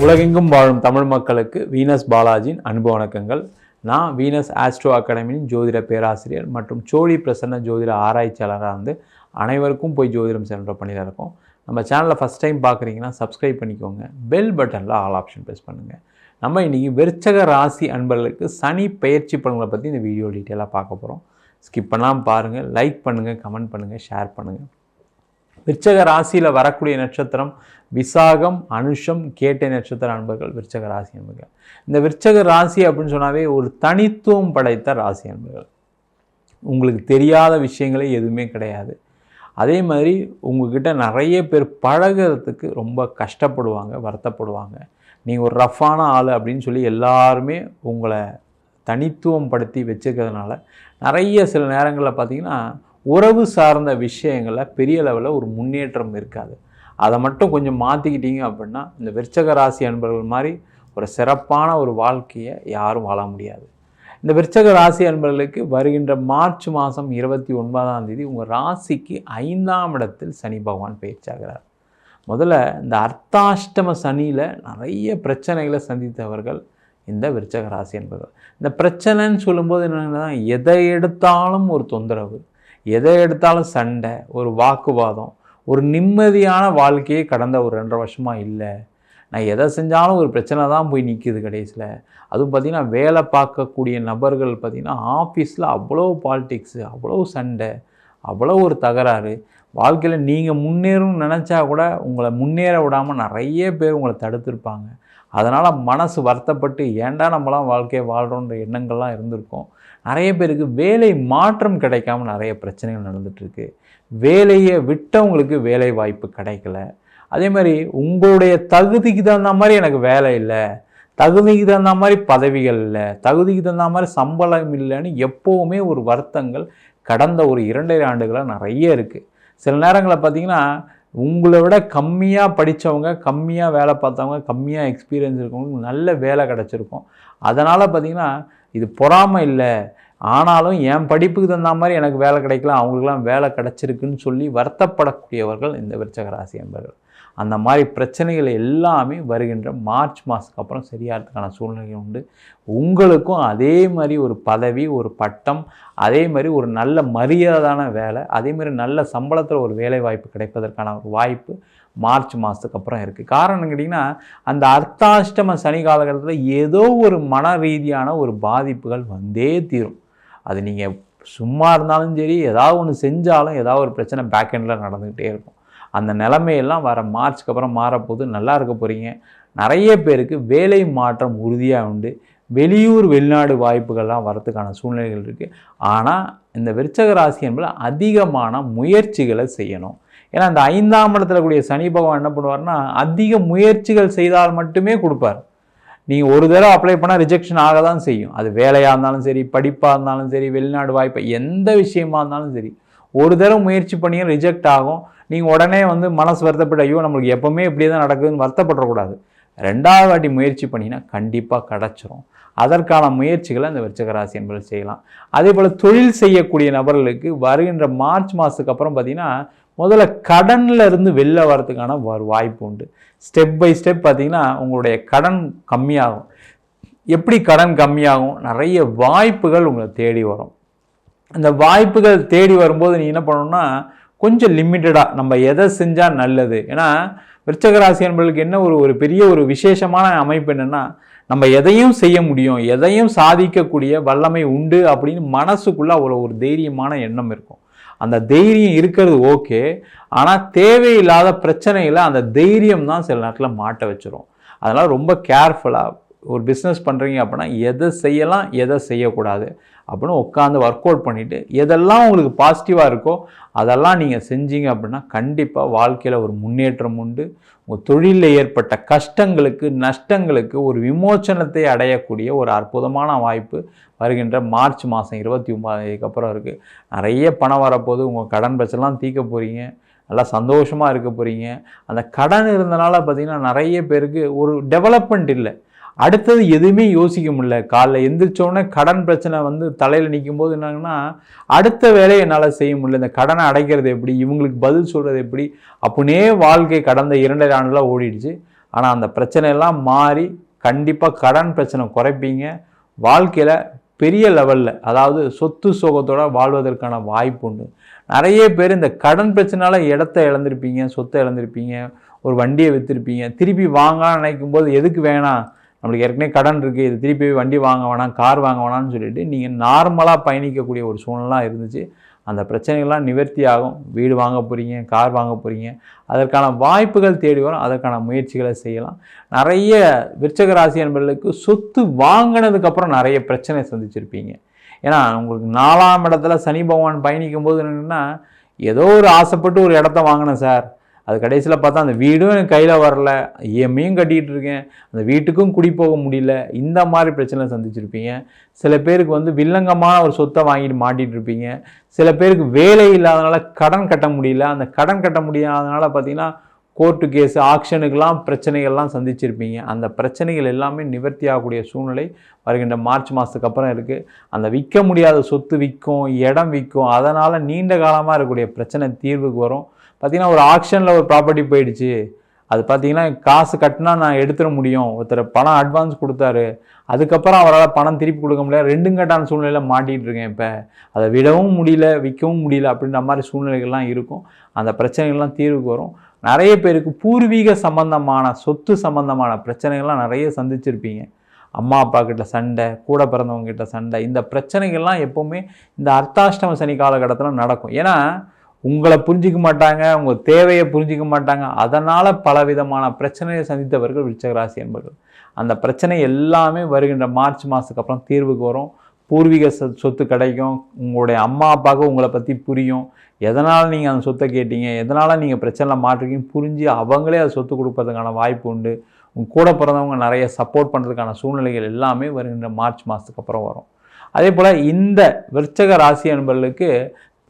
உலகெங்கும் வாழும் தமிழ் மக்களுக்கு வீனஸ் பாலாஜியின் அன்பு வணக்கங்கள். நான் வீனஸ் ஆஸ்ட்ரோ அகாடமியின் ஜோதிட பேராசிரியர் மற்றும் சோழி பிரசன்ன ஜோதிட ஆராய்ச்சியாளராக அனைவருக்கும் போய் ஜோதிடம் சென்ற பண்ணியில் இருக்கோம். நம்ம சேனலில் ஃபஸ்ட் டைம் பார்க்குறீங்கன்னா சப்ஸ்கிரைப் பண்ணிக்கோங்க, பெல் பட்டனில் ஆல் ஆப்ஷன் ப்ரெஸ் பண்ணுங்கள். நம்ம இன்றைக்கி விருச்சக ராசி அன்பர்களுக்கு சனி பயிற்சி பலன்களை பற்றி இந்த வீடியோ டீட்டெயிலாக பார்க்க போகிறோம். ஸ்கிப் பண்ணாமல் பாருங்கள், லைக் பண்ணுங்கள், கமெண்ட் பண்ணுங்கள், ஷேர் பண்ணுங்கள். விருச்சக ராசியில் வரக்கூடிய நட்சத்திரம் விசாகம், அனுஷம், கேட்டை நட்சத்திர அன்பர்கள் விருச்சக ராசி அன்பர்கள். இந்த விருச்சக ராசி அப்படின்னு சொன்னாவே ஒரு தனித்துவம் படைத்த ராசி அன்பர்கள். உங்களுக்கு தெரியாத விஷயங்களே எதுவுமே கிடையாது. அதே மாதிரி உங்ககிட்ட நிறைய பேர் பழகிறதுக்கு ரொம்ப கஷ்டப்படுவாங்க, வருத்தப்படுவாங்க. நீங்கள் ஒரு ரஃப்பான ஆள் அப்படின்னு சொல்லி எல்லாருமே உங்களை தனித்துவம் படுத்தி வச்சுக்கிறதுனால நிறைய சில நேரங்களில் பார்த்திங்கன்னா உறவு சார்ந்த விஷயங்களில் பெரிய லெவலில் ஒரு முன்னேற்றம் இருக்காது. அதை மட்டும் கொஞ்சம் மாற்றிக்கிட்டீங்க அப்படின்னா இந்த விருச்சக ராசி அன்பர்கள் மாதிரி ஒரு சிறப்பான ஒரு வாழ்க்கையை யாரும் வாழ முடியாது. இந்த விருச்சக ராசி அன்பர்களுக்கு வருகின்ற மார்ச் மாதம் 29 உங்கள் ராசிக்கு 5ஆம் இடத்தில் சனி பகவான் பயிற்சியாகிறார். முதல்ல இந்த அர்த்தாஷ்டம சனியில் நிறைய பிரச்சனைகளை சந்தித்தவர்கள் இந்த விருச்சக ராசி அன்பர்கள். இந்த பிரச்சனைன்னு சொல்லும்போது என்னென்னா, எதை எடுத்தாலும் ஒரு தொந்தரவு, எதை எடுத்தாலும் சண்டை, ஒரு வாக்குவாதம், ஒரு நிம்மதியான வாழ்க்கையே கடந்த ஒரு 2.5 வருஷமாக இல்லை. நான் எதை செஞ்சாலும் ஒரு பிரச்சனை தான் போய் நிற்கிது கடைசியில். அதுவும் பார்த்திங்கன்னா வேலை பார்க்கக்கூடிய நபர்கள் பார்த்திங்கன்னா ஆஃபீஸில் அவ்வளோ பாலிடிக்ஸு, அவ்வளோ சண்டை, அவ்வளோ ஒரு தகராறு. வாழ்க்கையில் நீங்கள் முன்னேறணும்னு நினச்சா கூட உங்களை முன்னேற விடாமல் நிறைய பேர் உங்களை தடுத்துருப்பாங்க. அதனால் மனசு வருத்தப்பட்டு ஏன்டா நம்மளாம் வாழ்க்கையை வாழ்கிறோன்ற எண்ணங்கள்லாம் இருந்திருக்கும். நிறைய பேருக்கு வேலை மாற்றம் கிடைக்காம நிறைய பிரச்சனைகள் நடந்துகிட்ருக்கு. வேலையை விட்டவங்களுக்கு வேலை வாய்ப்பு கிடைக்கல. அதே மாதிரி உங்களுடைய தகுதிக்கு தகுந்த மாதிரி எனக்கு வேலை இல்லை, தகுதிக்கு தகுந்த மாதிரி பதவிகள் இல்லை, தகுதிக்கு தகுந்த மாதிரி சம்பளம் இல்லைன்னு எப்போவுமே ஒரு வருத்தங்கள் கடந்த ஒரு 2.5 ஆண்டுகளாக நிறைய இருக்குது. சில நேரங்களில் பார்த்திங்கன்னா உங்களை விட கம்மியாக படித்தவங்க, கம்மியாக வேலை பார்த்தவங்க, கம்மியாக எக்ஸ்பீரியன்ஸ் இருக்கவங்களுக்கு நல்ல வேலை கிடச்சிருக்கும். அதனால் பார்த்திங்கன்னா இது பொறாமை இல்லை, ஆனாலும் என் படிப்புக்கு தகுந்த மாதிரி எனக்கு வேலை கிடைக்கல, அவங்களுக்குலாம் வேலை கிடச்சிருக்குன்னு சொல்லி வருத்தப்படக்கூடியவர்கள் இந்த விருச்சக ராசி என்பவர்கள். அந்த மாதிரி பிரச்சனைகள் எல்லாமே வருகின்ற மார்ச் மாதத்துக்கு அப்புறம் சரியாகிறதுக்கான சூழ்நிலை உண்டு. உங்களுக்கும் அதே மாதிரி ஒரு பதவி, ஒரு பட்டம், அதே மாதிரி ஒரு நல்ல மரியாதையான வேலை, அதே மாதிரி நல்ல சம்பளத்தில் ஒரு வேலை வாய்ப்பு கிடைப்பதற்கான ஒரு வாய்ப்பு மார்ச் மாதத்துக்கு அப்புறம் இருக்குது. காரணம் கேட்டிங்கன்னா, அந்த அர்த்தாஷ்டம சனி காலகட்டத்தில் ஏதோ ஒரு மன ரீதியான ஒரு பாதிப்புகள் வந்தே தீரும். அது நீங்கள் சும்மா இருந்தாலும் சரி, ஏதாவது ஒன்று செஞ்சாலும் ஏதாவது ஒரு பிரச்சனை பேக்கெண்டில் நடந்துக்கிட்டே இருக்கும். அந்த நிலைமையெல்லாம் வர மார்ச்சுக்கு அப்புறம் மாறப்போது நல்லா இருக்க போகிறீங்க. நிறைய பேருக்கு வேலை மாற்றம் உறுதியாக உண்டு. வெளியூர் வெளிநாடு வாய்ப்புகள்லாம் வரத்துக்கான சூழ்நிலைகள் இருக்குது. ஆனால் இந்த விருச்சக ராசி என்பது அதிகமான முயற்சிகளை செய்யணும். ஏன்னா இந்த 5ஆம் இடத்துல கூடிய சனி பகவான் என்ன பண்ணுவார்னா, அதிக முயற்சிகள் செய்தால் மட்டுமே கொடுப்பார். நீங்கள் ஒரு தடவை அப்ளை பண்ணால் ரிஜெக்ஷன் ஆக தான் செய்யும். அது வேலையாக இருந்தாலும் சரி, படிப்பாக இருந்தாலும் சரி, வெளிநாடு வாய்ப்பு எந்த விஷயமா இருந்தாலும் சரி, ஒரு தடவை முயற்சி பண்ணிங்க ரிஜெக்ட் ஆகும். நீங்கள் உடனே மனசு வருத்தப்பட்டு ஐயோ நம்மளுக்கு எப்போவுமே இப்படியே தான் நடக்குதுன்னு வருத்தப்படக்கூடாது. 2வது வாட்டி முயற்சி பண்ணிங்கன்னா கண்டிப்பாக கிடச்சிரும். அதற்கான முயற்சிகளை அந்த விருச்சக ராசி என்பது செய்யலாம். அதே போல் தொழில் செய்யக்கூடிய நபர்களுக்கு வருகின்ற மார்ச் மாதத்துக்கு அப்புறம் பார்த்திங்கன்னா முதல்ல கடனில் இருந்து வெளில வரதுக்கான ஒரு வாய்ப்பு உண்டு. ஸ்டெப் பை ஸ்டெப் பார்த்திங்கன்னா உங்களுடைய கடன் கம்மியாகும். எப்படி கடன் கம்மியாகும்? நிறைய வாய்ப்புகள் உங்களை தேடி வரும். அந்த வாய்ப்புகள் தேடி வரும்போது நீ என்ன பண்ணணும்னா, கொஞ்சம் லிமிட்டடாக நம்ம எதை செஞ்சால் நல்லது. ஏன்னா விருச்சக ராசி என்பவர்களுக்கு என்ன ஒரு பெரிய ஒரு விசேஷமான அமைப்பு என்னென்னா, நம்ம எதையும் செய்ய முடியும், எதையும் சாதிக்கக்கூடிய வல்லமை உண்டு அப்படின்னு மனசுக்குள்ளே அவ்வளோ ஒரு தைரியமான எண்ணம் இருக்கும். அந்த தைரியம் இருக்கிறது ஓகே, ஆனால் தேவையில்லாத பிரச்சனைகளை அந்த தைரியம் தான் சில நேரத்தில் மாட்ட வச்சிரும். அதனால் ரொம்ப கேர்ஃபுல்லாக ஒரு பிஸ்னஸ் பண்ணுறீங்க அப்படின்னா எதை செய்யலாம், எதை செய்யக்கூடாது அப்படின்னு உட்காந்து ஒர்க் அவுட் பண்ணிவிட்டு எதெல்லாம் உங்களுக்கு பாசிட்டிவாக இருக்கோ அதெல்லாம் நீங்கள் செஞ்சீங்க அப்படின்னா கண்டிப்பாக வாழ்க்கையில் ஒரு முன்னேற்றம் உண்டு. உங்கள் தொழிலில் ஏற்பட்ட கஷ்டங்களுக்கு, நஷ்டங்களுக்கு ஒரு விமோச்சனத்தை அடையக்கூடிய ஒரு அற்புதமான வாய்ப்பு வருகின்ற மார்ச் மாதம் 29 அப்புறம் இருக்குது. நிறைய பணம் வரப்போது, உங்கள் கடன் பிரச்சனைலாம் தீர்க்க போகிறீங்க, நல்லா சந்தோஷமாக இருக்க போகிறீங்க. அந்த கடன் இருந்தனால பார்த்திங்கன்னா நிறைய பேருக்கு ஒரு டெவலப்மெண்ட் இல்லை. அடுத்தது எதுவுமே யோசிக்க முடியல. காலைல எந்திரிச்சோடனே கடன் பிரச்சனை தலையில் நிற்கும் போது என்னாங்கன்னா, அடுத்த வேலையை என்னால் செய்ய முடியல, இந்த கடனை அடைக்கிறது எப்படி, இவங்களுக்கு பதில் சொல்கிறது எப்படி அப்படின்னே வாழ்க்கை கடந்த 2.5 ஆண்டுலாம் ஓடிடுச்சு. ஆனால் அந்த பிரச்சனையெல்லாம் மாறி கண்டிப்பாக கடன் பிரச்சனை குறைப்பீங்க. வாழ்க்கையில் பெரிய லெவலில், அதாவது சொத்து சுகத்தோடு வாழ்வதற்கான வாய்ப்பு உண்டு. நிறைய பேர் இந்த கடன் பிரச்சனையால் இடத்த இழந்திருப்பீங்க, சொத்தை இழந்திருப்பீங்க, ஒரு வண்டியை விற்றுருப்பீங்க. திருப்பி வாங்கலாம்னு நினைக்கும் போது எதுக்கு வேணாம், நம்மளுக்கு ஏற்கனவே கடன் இருக்குது, இது திருப்பி வண்டி வாங்க வேணாம், கார் வாங்க வேணாம்னு சொல்லிட்டு நீங்கள் நார்மலாக பயணிக்கக்கூடிய ஒரு சூழ்நிலாம் இருந்துச்சு. அந்த பிரச்சனைகள்லாம் நிவர்த்தி ஆகும். வீடு வாங்க போகிறீங்க, கார் வாங்க போகிறீங்க, அதற்கான வாய்ப்புகள் தேடி வரும். அதற்கான முயற்சிகளை செய்யலாம். நிறைய விருச்சிக ராசி என்பவர்களுக்கு சொத்து வாங்கினதுக்கப்புறம் நிறைய பிரச்சனை சந்திச்சிருப்பீங்க. ஏன்னா உங்களுக்கு 4ஆம் இடத்துல சனி பகவான் பயணிக்கும் போது என்னென்னா, ஏதோ ஒரு ஆசைப்பட்டு ஒரு இடத்த வாங்கினேன் சார், அது கடைசியில் பார்த்தா அந்த வீடும் எனக்கு கையில் வரல, இஎம்ஐயும் கட்டிகிட்டு இருக்கேன், அந்த வீட்டுக்கும் குடி போக முடியல, இந்த மாதிரி பிரச்சனை சந்திச்சிருப்பீங்க. சில பேருக்கு வில்லங்கமான ஒரு சொத்தை வாங்கிட்டு மாட்டிகிட்டு இருப்பீங்க. சில பேருக்கு வேலை இல்லாதனால கடன் கட்ட முடியல, அந்த கடன் கட்ட முடியாதனால பார்த்தீங்கன்னா கோர்ட்டு கேஸு, ஆக்ஷனுக்கெல்லாம் பிரச்சனைகள்லாம் சந்திச்சிருப்பீங்க. அந்த பிரச்சனைகள் எல்லாமே நிவர்த்தி ஆகக்கூடிய சூழ்நிலை வருகின்ற மார்ச் மாதத்துக்கு அப்புறம் இருக்குது. அந்த விற்க முடியாத சொத்து விற்கும், இடம் விற்கும், அதனால் நீண்ட காலமாக இருக்கக்கூடிய பிரச்சனை தீர்வுக்கு வரும். பார்த்திங்கன்னா ஒரு ஆக்ஷனில் ஒரு ப்ராப்பர்ட்டி போயிடுச்சு, அது பார்த்திங்கன்னா காசு கட்டினா நான் எடுத்துட முடியும், ஒருத்தர் பணம் அட்வான்ஸ் கொடுத்தாரு, அதுக்கப்புறம் அவரால் பணம் திருப்பி கொடுக்க முடியாது, ரெண்டும் கட்டான சூழ்நிலையில் மாட்டிகிட்டு இருக்கேன். இப்போ அதை விடவும் முடியல, விற்கவும் முடியல அப்படின்ற மாதிரி சூழ்நிலைகள்லாம் இருக்கும். அந்த பிரச்சனைகள்லாம் தீர்வுக்கு வரும். நிறைய பேருக்கு பூர்வீக சம்பந்தமான சொத்து சம்பந்தமான பிரச்சனைகள்லாம் நிறைய சந்திச்சிருப்பீங்க. அம்மா அப்பா கிட்ட சண்டை, கூட பிறந்தவங்க கிட்ட சண்டை, இந்த பிரச்சனைகள்லாம் எப்போவுமே இந்த அர்த்தாஷ்டம சனி காலகட்டத்தில் நடக்கும். ஏன்னா உங்களை புரிஞ்சிக்க மாட்டாங்க, உங்கள் தேவையை புரிஞ்சிக்க மாட்டாங்க. அதனால் பலவிதமான பிரச்சனையை சந்தித்தவர்கள் விருச்சிக ராசி என்பவர்கள். அந்த பிரச்சனை எல்லாமே வருகின்ற மார்ச் மாதத்துக்கு அப்புறம் தீர்வுக்கு வரும். பூர்வீக சொத்து கிடைக்கும். உங்களுடைய அம்மா அப்பாவுக்கு உங்களை பற்றி புரியும். எதனால் நீங்கள் அந்த சொத்தை கேட்டீங்க, எதனால் நீங்கள் பிரச்சனையில் மாற்றுறீங்க புரிஞ்சு அவங்களே அதை சொத்து கொடுப்பதுக்கான வாய்ப்பு உண்டு. உங்கள் கூட பிறந்தவங்க நிறைய சப்போர்ட் பண்ணுறதுக்கான சூழ்நிலைகள் எல்லாமே வருகின்ற மார்ச் மாதத்துக்கு அப்புறம் வரும். அதே போல் இந்த விருச்சிக ராசி என்பவர்களுக்கு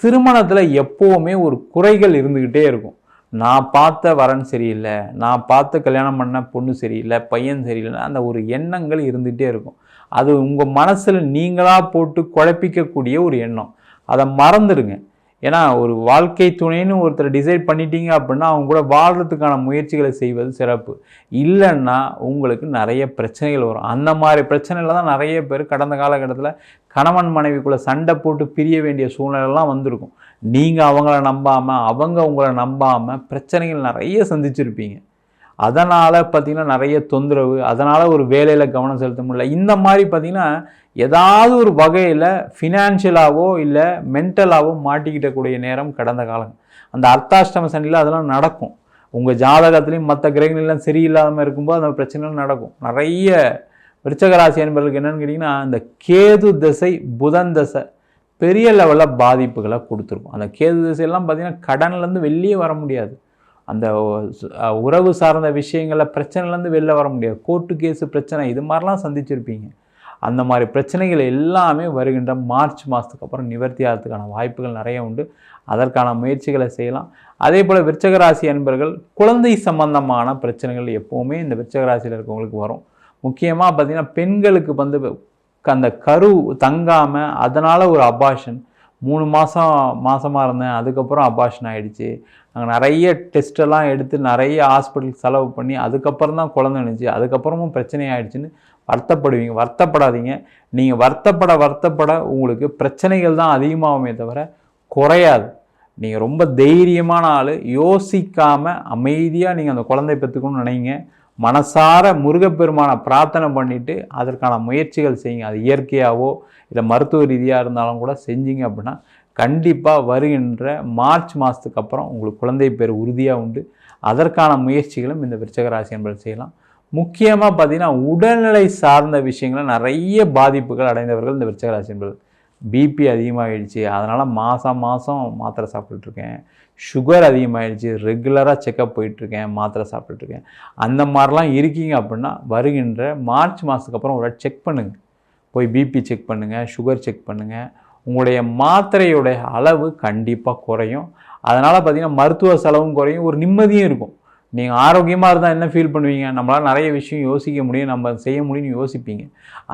திருமணத்தில் எப்போவுமே ஒரு குறைகள் இருந்துக்கிட்டே இருக்கும். நான் பார்த்த வரன் சரியில்லை, நான் பார்த்து கல்யாணம் பண்ண பொண்ணு சரியில்லை, பையன் சரியில்லை, அந்த ஒரு எண்ணங்கள் இருந்துகிட்டே இருக்கும். அது உங்கள் மனசில் நீங்களாக போட்டு குழப்பிக்கக்கூடிய ஒரு எண்ணம். அதை மறந்துடுங்க. ஏன்னா ஒரு வாழ்க்கை துணைன்னு ஒருத்தர் டிசைட் பண்ணிட்டீங்க அப்படின்னா அவங்க கூட வாழ்கிறதுக்கான முயற்சிகளை செய்வது சிறப்பு. இல்லைன்னா உங்களுக்கு நிறைய பிரச்சனைகள் வரும். அந்த மாதிரி பிரச்சனையில் தான் நிறைய பேர் கடந்த காலகட்டத்தில் கணவன் மனைவிக்குள்ளே சண்டை போட்டு பிரிய வேண்டிய சூழ்நிலைலாம் வந்திருக்கும். நீங்கள் அவங்கள நம்பாமல், அவங்க உங்களை நம்பாமல் பிரச்சனைகள் நிறைய சந்திச்சிருப்பீங்க. அதனால் பார்த்திங்கன்னா நிறைய தொந்தரவு, அதனால் ஒரு வேலையில் கவனம் செலுத்த முடியல. இந்த மாதிரி பார்த்திங்கன்னா ஏதாவது ஒரு வகையில் ஃபினான்ஷியலாகவோ இல்லை மென்டலாகவோ மாட்டிக்கிட்டக்கூடிய நேரம் கடந்த காலம். அந்த அர்த்தாஷ்டம சனியில் அதெல்லாம் நடக்கும். உங்கள் ஜாதகத்துலேயும் மற்ற கிரகங்களெலாம் சரியில்லாமல் இருக்கும்போது அந்த பிரச்சனைலாம் நடக்கும். நிறைய விருச்சிக ராசி என்பவர்களுக்கு என்னென்னு கேட்டிங்கன்னா, இந்த கேது திசை புதன் திசை பெரிய லெவலில் பாதிப்புகளை கொடுத்துருக்கும். அந்த கேது திசையெல்லாம் பார்த்திங்கன்னா கடன்லேருந்து வெளியே வர முடியாது. அந்த உறவு சார்ந்த விஷயங்களில் பிரச்சனைலேருந்து வெளில வர முடியாது. கோர்ட்டு கேஸு பிரச்சனை இது மாதிரிலாம் சந்திச்சிருப்பீங்க. அந்த மாதிரி பிரச்சனைகள் எல்லாமே வருகின்ற மார்ச் மாதத்துக்கு அப்புறம் நிவர்த்தி ஆகிறதுக்கான வாய்ப்புகள் நிறைய உண்டு. அதற்கான முயற்சிகளை செய்யலாம். அதே போல் விருச்சிக ராசி என்பவர்கள் குழந்தை சம்பந்தமான பிரச்சனைகள் எப்போவுமே இந்த விருச்சிக ராசியில் இருக்கவங்களுக்கு வரும். முக்கியமாக பார்த்திங்கன்னா பெண்களுக்கு அந்த கரு தங்காமல் அதனால் ஒரு அபார்ஷன், 3 மாதமாக இருந்தேன், அதுக்கப்புறம் அபார்ஷன் ஆகிடுச்சு, நாங்கள் நிறைய டெஸ்ட்டெல்லாம் எடுத்து நிறைய ஹாஸ்பிட்டலுக்கு செலவு பண்ணி அதுக்கப்புறம் தான் குழந்தை இருந்துச்சு, அதுக்கப்புறமும் பிரச்சனை ஆகிடுச்சின்னு வருத்தப்படுவீங்க. வருத்தப்படாதீங்க. நீங்கள் வருத்தப்பட உங்களுக்கு பிரச்சனைகள் தான் அதிகமாகுமே தவிர குறையாது. நீங்கள் ரொம்ப தைரியமான ஆள். யோசிக்காமல் அமைதியாக நீங்கள் அந்த குழந்தை பெற்றுக்கணும்னு நினைங்க. மனசார முருகப்பெருமானை பிரார்த்தனை பண்ணிவிட்டு அதற்கான முயற்சிகள் செய்யுங்க. அது இயற்கையாகவோ இல்லை மருத்துவ ரீதியாக இருந்தாலும் கூட செஞ்சீங்க அப்படின்னா கண்டிப்பாக வருகின்ற மார்ச் மாதத்துக்கு அப்புறம் உங்களுக்கு குழந்தை பேர் உறுதியாக உண்டு. அதற்கான முயற்சிகளும் இந்த விருச்சிக ராசி என்பது செய்யலாம். முக்கியமாக பார்த்திங்கன்னா உடல்நிலை சார்ந்த விஷயங்களை நிறைய பாதிப்புகள் அடைந்தவர்கள் இந்த விருச்சிக ராசி என்பது. பிபி அதிகமாகிடுச்சு, அதனால் மாதம் மாத்திரை சாப்பிட்டுட்ருக்கேன். சுகர் அதிகமாகிடுச்சு, ரெகுலராக செக்கப் போயிட்டுருக்கேன், மாத்திரை சாப்பிட்டுட்ருக்கேன். அந்த மாதிரிலாம் இருக்கீங்க அப்படின்னா வருகின்ற மார்ச் மாதத்துக்கு அப்புறம் ஒரு செக் பண்ணுங்கள். போய் பிபி செக் பண்ணுங்கள், சுகர் செக் பண்ணுங்கள். உங்களுடைய மாத்திரையுடைய அளவு கண்டிப்பாக குறையும். அதனால் பார்த்திங்கன்னா மருத்துவ செலவும் குறையும், ஒரு நிம்மதியும் இருக்கும். நீங்கள் ஆரோக்கியமாக இருந்தால் என்ன ஃபீல் பண்ணுவீங்க, நம்மளால் நிறைய விஷயம் யோசிக்க முடியும், நம்ம செய்ய முடியும்னு யோசிப்பீங்க.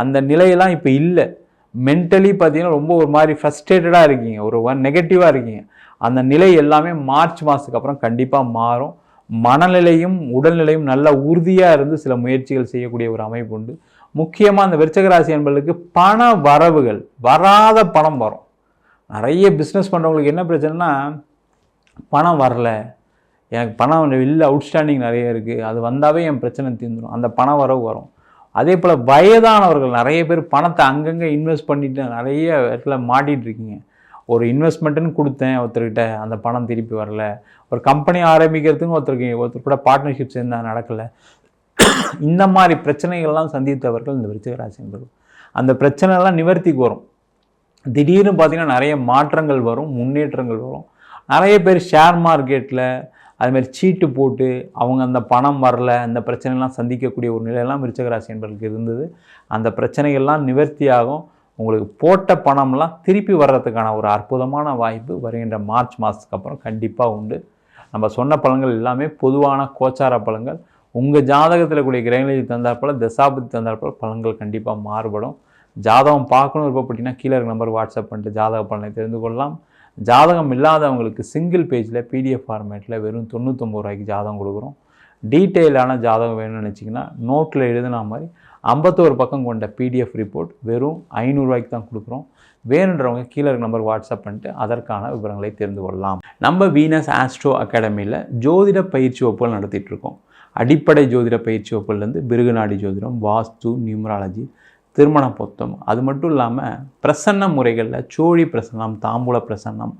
அந்த நிலையெல்லாம் இப்போ இல்லை. மென்டலி பார்த்தீங்கன்னா ரொம்ப ஒரு மாதிரி ஃப்ரஸ்ட்ரேட்டடாக இருக்கீங்க, ஒரு நெகட்டிவாக இருக்கீங்க. அந்த நிலை எல்லாமே மார்ச் மாதத்துக்கு அப்புறம் கண்டிப்பாக மாறும். மனநிலையும் உடல்நிலையும் நல்ல உறுதியாக இருந்து சில முயற்சிகள் செய்யக்கூடிய ஒரு அமைப்பு உண்டு. முக்கியமாக அந்த விருச்சிக ராசி என்பவர்களுக்கு பண வரவுகள், வராத பணம் வரும். நிறைய பிஸ்னஸ் பண்ணுறவங்களுக்கு என்ன பிரச்சனைனா, பணம் வரல, எனக்கு பணம் இல்லை, அவுட்ஸ்டாண்டிங் நிறைய இருக்குது, அது வந்தாவே என் பிரச்சனை தீர்ந்துடும், அந்த பண வரவு வரும். அதே போல் வயதானவர்கள் நிறைய பேர் பணத்தை அங்கங்கே இன்வெஸ்ட் பண்ணிட்டு நிறைய இடத்துல மாட்டிகிட்டு இருக்கீங்க. ஒரு இன்வெஸ்ட்மெண்ட்டுன்னு கொடுத்தேன் ஒருத்தர்கிட்ட, அந்த பணம் திருப்பி வரல. ஒரு கம்பெனி ஆரம்பிக்கிறதுக்கும் ஒருத்தர் கூட பார்ட்னர்ஷிப் சேர்ந்தா நடக்கலை. இந்த மாதிரி பிரச்சனைகள்லாம் சந்தித்தவர்கள் இந்த விருச்சிக ராசி என்பது. அந்த பிரச்சனைலாம் நிவர்த்திக்கு வரும். திடீர்னு பார்த்திங்கன்னா நிறைய மாற்றங்கள் வரும், முன்னேற்றங்கள் வரும். நிறைய பேர் ஷேர் மார்க்கெட்டில் அதுமாதிரி சீட்டு போட்டு அவங்க அந்த பணம் வரல, அந்த பிரச்சனைலாம் சந்திக்கக்கூடிய ஒரு நிலையெல்லாம் விருச்சிக ராசி என்பவர்களுக்கு இருந்தது. அந்த பிரச்சனைகள்லாம் நிவர்த்தியாகும். உங்களுக்கு போட்ட பணம்லாம் திருப்பி வர்றதுக்கான ஒரு அற்புதமான வாய்ப்பு வருகின்ற மார்ச் மாதத்துக்கு அப்புறம் கண்டிப்பாக உண்டு. நம்ம சொன்ன பலன்கள் எல்லாமே பொதுவான கோச்சார பலன்கள். உங்கள் ஜாதகத்தில் கூடிய கிரகங்களுக்கு தந்தாற்போல், தசாபதி தந்தாற்போல் பலன்கள் கண்டிப்பாக மாறுபடும். ஜாதகம் பார்க்கணும் விருப்பப்பட்டீங்கன்னா கீழே இருக்க நம்பருக்கு வாட்ஸ்அப் பண்ணிட்டு ஜாதக பலனை தெரிந்து கொள்ளலாம். ஜாதகம் இல்லாதவங்களுக்கு சிங்கிள் பேஜில் பிடிஎஃப் ஃபார்மேட்டில் வெறும் 99 ரூபாய்க்கு ஜாதகம் கொடுக்குறோம். டீட்டெயிலான ஜாதகம் வேணும்னு நினச்சிங்கன்னா நோட்டில் எழுதுனா மாதிரி 51 பக்கம் கொண்ட பிடிஎஃப் ரிப்போர்ட் வெறும் 500 ரூபாய்க்கு தான் கொடுக்குறோம். வேணுன்றவங்க கீழே இருக்க நம்பர் வாட்ஸ்அப் பண்ணிட்டு அதற்கான விவரங்களை தெரிந்து கொள்ளலாம். நம்ம வீனஸ் ஆஸ்ட்ரோ அகாடமியில் ஜோதிட பயிற்சி வகுப்புகள் நடத்திட்டுருக்கோம். அடிப்படை ஜோதிட பயிற்சி வகுப்புலேருந்து பிருகுநாடி ஜோதிடம், வாஸ்து, நியூமராலஜி, திருமண பொருத்தம், அது மட்டும் இல்லாமல் பிரசன்ன முறைகளில் சோழி பிரசன்னம், தாம்பூல பிரசன்னம்,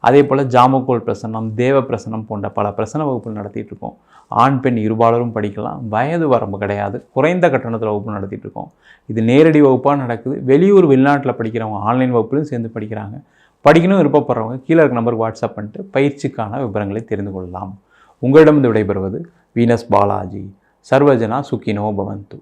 அதே போல் ஜாமக்கோல் பிரசன்னம், தேவ பிரசன்னம் போன்ற பல பிரசன்ன வகுப்புகள் நடத்திட்டுருக்கோம். ஆண் பெண் இருபாலரும் படிக்கலாம். வயது வரம்பு கிடையாது. குறைந்த கட்டணத்தில் வகுப்பு நடத்திட்டுருக்கோம். இது நேரடி வகுப்பாக நடக்குது. வெளியூர் வெளிநாட்டில் படிக்கிறவங்க ஆன்லைன் வகுப்புலையும் சேர்ந்து படிக்கிறாங்க. படிக்கணும் விருப்பப்படுறவங்க கீழே இருக்க நம்பருக்கு வாட்ஸ்அப் பண்ணிட்டு பயிற்சிக்கான விவரங்களை தெரிந்து கொள்ளலாம். உங்களிடம் விடைபெறுவது வீனஸ் பாலாஜி. சர்வஜனா சுக்கினோ பவந்து.